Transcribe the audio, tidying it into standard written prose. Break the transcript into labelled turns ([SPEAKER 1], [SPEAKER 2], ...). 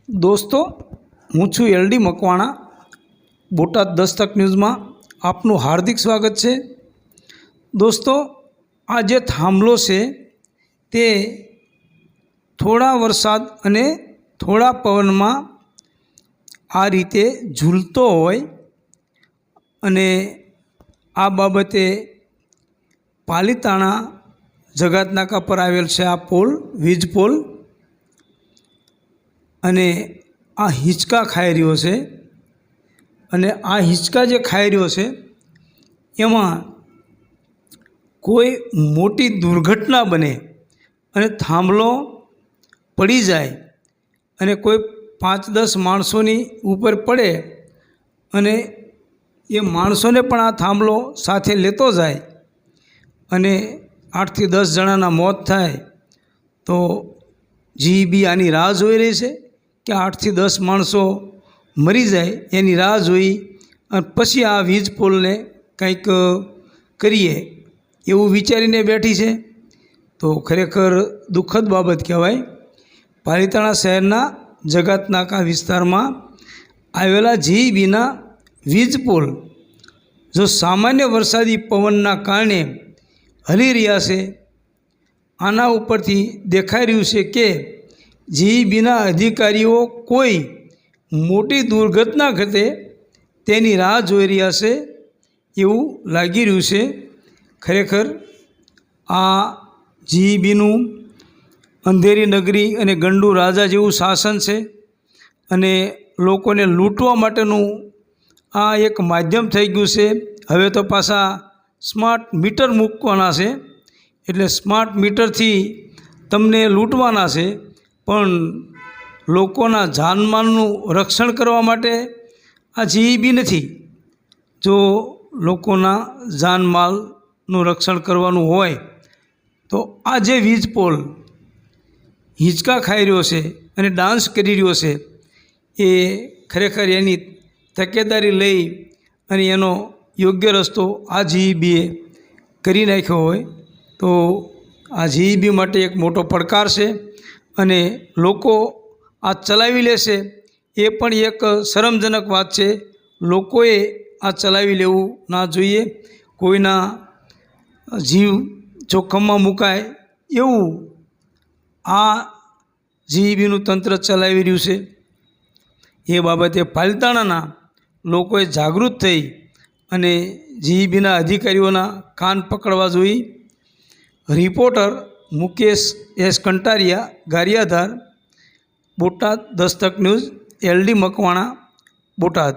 [SPEAKER 1] दोस्तों हूँ छूँ LD Makwana Botad Dastak news में आपनु हार्दिक स्वागत है। दोस्तों आ जे थांभलो से ते थोड़ा वरसाद अने थोड़ा पवन में आ रीते झूलतो होय अने आ बाबते पालीताणा जगतनाका पर आवेल छे आ पोल वीज पोल अने आ हिंचका खाई रह्यो छे अने आ हिंचका जे खाई रह्यो छे एमां कोई मोटी दुर्घटना बने अने थांभलो पड़ी जाए अने कोई 5-10 माणसोनी ऊपर पड़े अने ये माणसोने पण आ थांभलो साथे लेतो जाए अने 8 થી 10 जणाना मौत थाय तो जीबी आनी राह जोई रही है कि 8 થી 10 माणसों मरी जाए एनी राह जोई अने पछी आ वीज पोल ने कंईक करीए एवं विचारीने बैठी है। तो खरेखर दुखद बाबत कहेवाय। पालीताणा शहरना जगतनाका विस्तार में आवेला जीबीना वीज पोल जो सामान्य वरसादी पवनना कारणे हली रह्या छे आना उपरथी देखाई रह्युं छे के जीबीना अधिकारीओ कोई मोटी दुर्घटना घटे तेनी राह जोई रह्या छे एवुं लागी रह्युं छे। खरेखर आ जीबीनुं अंधेरी नगरी अने गंडू राजा जेवुं शासन छे अने लोकोने लूंटवा माटेनुं आ एक माध्यम थई गयुं छे। हवे तो पाछा स्मार्ट मीटर मूकवाना छे एटले स्मार्ट मीटर थी तमने लूंटवाना छे पण लोकोना जानमालनुं रक्षण करवा माटे आ जीबी नथी। जो लोकोना जानमालनुं रक्षण करवानुं होय तो आ जे वीज पोल हिंचका खाई रह्यो छे अने डांस करी रह्यो छे ए खरेखर एनी तकेदारी लई अने एनो योग्य रस्तो आ जीबीए करी नाख्यो होय तो आ जीबी माटे एक मोटो પડકાર छे अने लोको आ चलावी लेशे ए पण एक शरमजनक बात छे। लोकोए आ चलावी लेवुं ना जोईए। कोईना जीव जोखममां मुकाय एवुं आ जीबीनुं तंत्र चलावी रह्युं छे। ए बाबते पालीताणाना लोकोए जागृत थई अने जीबीना अधिकारीओना कान पकड़वा जोईए। Reporter Mukesh S कंटारिया, Gariadhar, Botad Dastak news, LD Makwana, Botad.